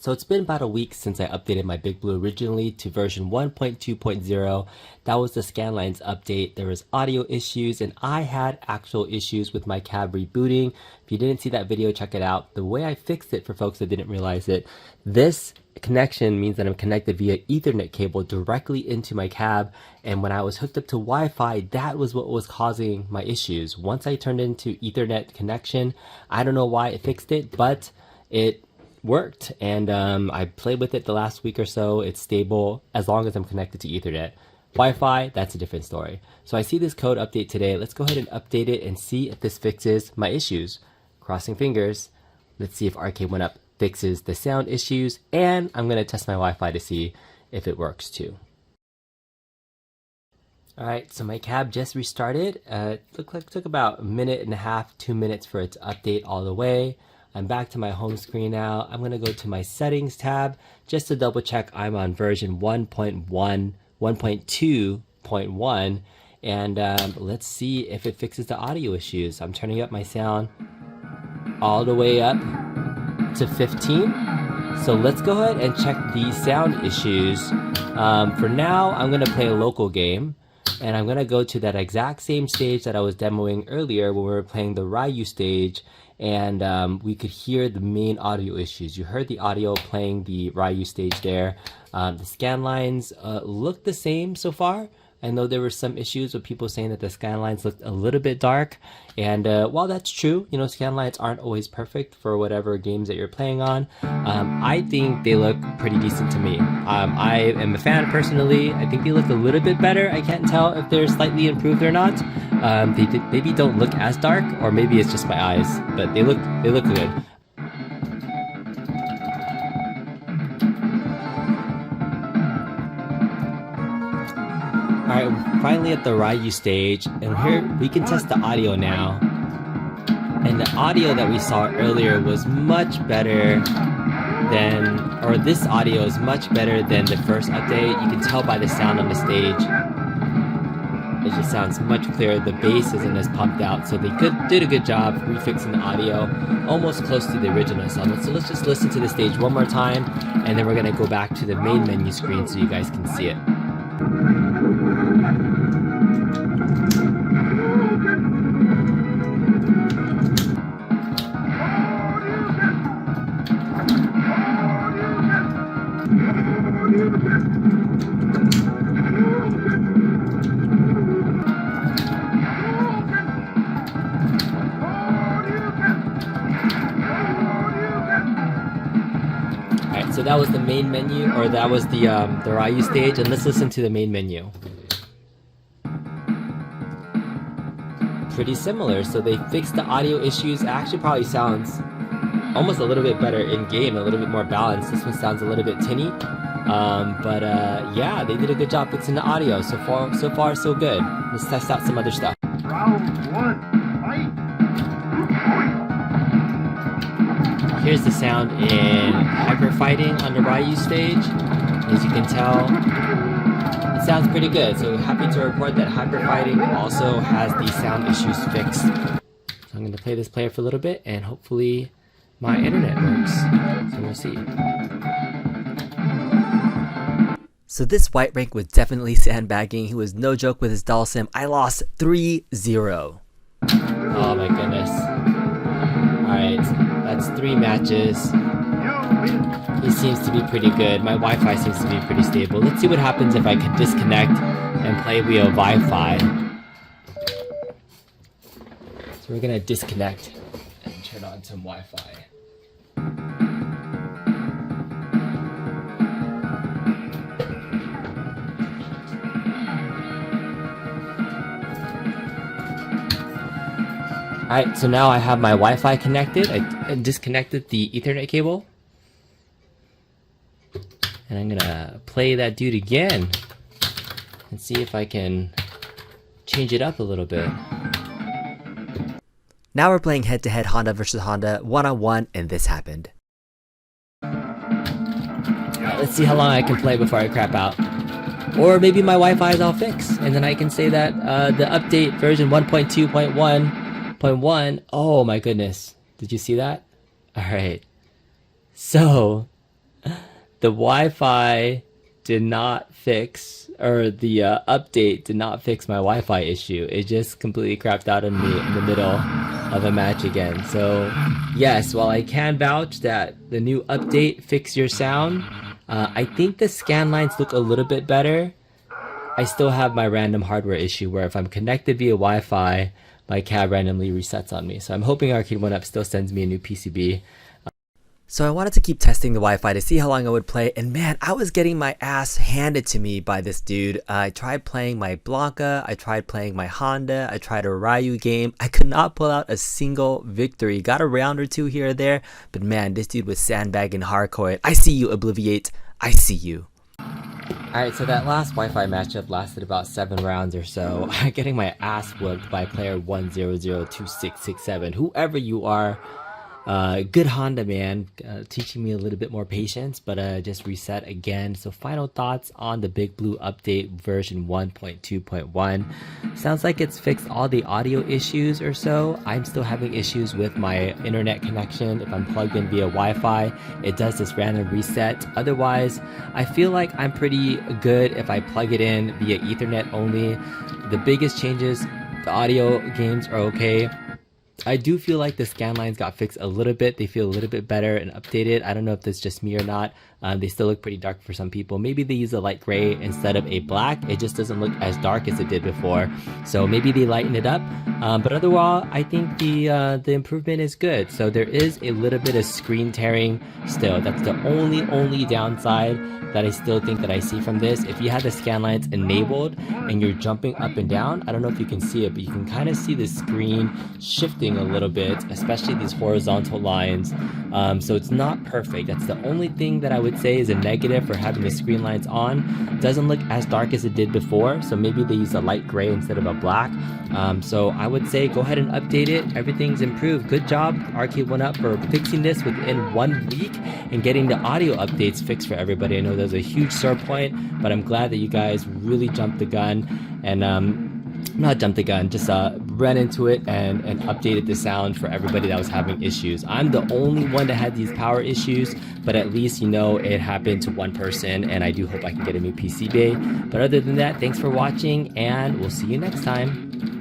So it's been about a week since I updated my Big Blue originally to version 1.2.0. That was the scanlines update. There was audio issues and I had actual issues with my cab rebooting. If you didn't see that video, check it out. The way I fixed it for folks that didn't realize it, this connection means that I'm connected via Ethernet cable directly into my cab, and when I was hooked up to Wi-Fi, that was what was causing my issues. Once I turned into Ethernet connection, I don't know why it fixed it, but it worked, and I played with it the last week or so. It's stable as long as I'm connected to Ethernet. Wi-Fi, that's a different story. So I see this code update today. Let's go ahead and update it and see if this fixes my issues. Crossing fingers. Let's see if Arcade1Up fixes the sound issues, and I'm going to test my Wi-Fi to see if it works too. Alright, so my cab just restarted. It took about a minute and a half, 2 minutes for it to update all the way. I'm back to my home screen now. I'm going to go to my settings tab just to double check I'm on version 1.2.1, and let's see if it fixes the audio issues. I'm turning up my sound all the way up to 15. So let's go ahead and check the sound issues. For now, I'm going to play a local game, and I'm going to go to that exact same stage that I was demoing earlier when we were playing the Ryu stage, and we could hear the main audio issues. You heard the audio playing the Ryu stage there. The scan lines look the same so far. I know there were some issues with people saying that the scan lines looked a little bit dark, and while that's true, you know, scan lines aren't always perfect for whatever games that you're playing on. I think they look pretty decent to me. I am a fan personally. I think they look a little bit better. I can't tell if they're slightly improved or not. They maybe don't look as dark, or maybe it's just my eyes, but they look good. Alright, finally at the Ryu stage, and here we can test the audio now. And the audio that we saw earlier was much better than, or this audio is much better than the first update. You can tell by the sound on the stage. It just sounds much clearer. The bass isn't as pumped out, so they did a good job refixing the audio, almost close to the original sound. So let's just listen to the stage one more time, and then we're gonna go back to the main menu screen so you guys can see it. Alright, so that was the main menu, or that was the Ryu stage, and let's listen to the main menu. Pretty similar, so they fixed the audio issues. It actually probably sounds almost a little bit better in game, a little bit more balanced. This one sounds a little bit tinny, but yeah, they did a good job fixing the audio. So far so good. Let's test out some other stuff. Round one, fight. Here's the sound in hyper fighting on the Ryu stage. As you can tell, it sounds pretty good. So happy to report that hyper fighting also has the sound issues fixed. So I'm going to play this player for a little bit, and hopefully my internet works. So we'll see. So this white rank was definitely sandbagging. He was no joke with his doll sim. I lost 3-0. Oh my goodness. Alright, that's 3 matches. He seems to be pretty good. My Wi-Fi seems to be pretty stable. Let's see what happens if I could disconnect and play via Wi-Fi. So we're gonna disconnect and turn on some Wi-Fi. Alright, so now I have my Wi-Fi connected. I disconnected the Ethernet cable. And I'm gonna play that dude again and see if I can change it up a little bit. Now we're playing head-to-head Honda versus Honda, one-on-one, and this happened. Alright, let's see how long I can play before I crap out. Or maybe my Wi-Fi is all fixed, and then I can say that the update version 1.2.1.1, oh my goodness. Did you see that? Alright. So, the Wi-Fi did not fix, or the update did not fix my Wi-Fi issue. It just completely crapped out on me in the middle of a match again. So yes, while I can vouch that the new update fixed your sound, I think the scan lines look a little bit better. I still have my random hardware issue where if I'm connected via Wi-Fi, my CAD randomly resets on me. So I'm hoping Arcade1Up still sends me a new PCB. So I wanted to keep testing the Wi-Fi to see how long I would play, and man, I was getting my ass handed to me by this dude. I tried playing my Blanca, I tried playing my Honda, I tried a Ryu game. I could not pull out a single victory. Got a round or two here or there, but man, this dude was sandbagging hardcore. I see you, Obliviate. I see you. Alright, so that last Wi-Fi matchup lasted about 7 rounds or so. Getting my ass whooped by player 1002667. Whoever you are, good Honda man, teaching me a little bit more patience, but just reset again. So final thoughts on the Big Blue update version 1.2.1. Sounds like it's fixed all the audio issues or so. I'm still having issues with my internet connection. If I'm plugged in via Wi-Fi, it does this random reset. Otherwise, I feel like I'm pretty good if I plug it in via Ethernet only. The biggest changes, the audio games are okay. I do feel like the scan lines got fixed a little bit. They feel a little bit better and updated. I don't know if that's just me or not. They still look pretty dark for some people. Maybe they use a light gray instead of a black. It just doesn't look as dark as it did before. So maybe they lighten it up. But overall, I think the improvement is good. So there is a little bit of screen tearing still. That's the only downside that I still think that I see from this. If you have the scan lines enabled and you're jumping up and down, I don't know if you can see it, but you can kind of see the screen shifting a little bit, especially these horizontal lines. So it's not perfect. That's the only thing that I would say is a negative for having the screen lines on. It doesn't look as dark as it did before, so maybe they use a light gray instead of a black. So I would say go ahead and update it. Everything's improved. Good job, Arcade1Up, for fixing this within 1 week and getting the audio updates fixed for everybody. I know that was a huge sore point, but I'm glad that you guys really jumped the gun and not jumped the gun, just ran into it and updated the sound for everybody that was having issues. I'm the only one that had these power issues, but at least, you know, it happened to one person, and I do hope I can get a new PCB. But other than that, thanks for watching, and we'll see you next time.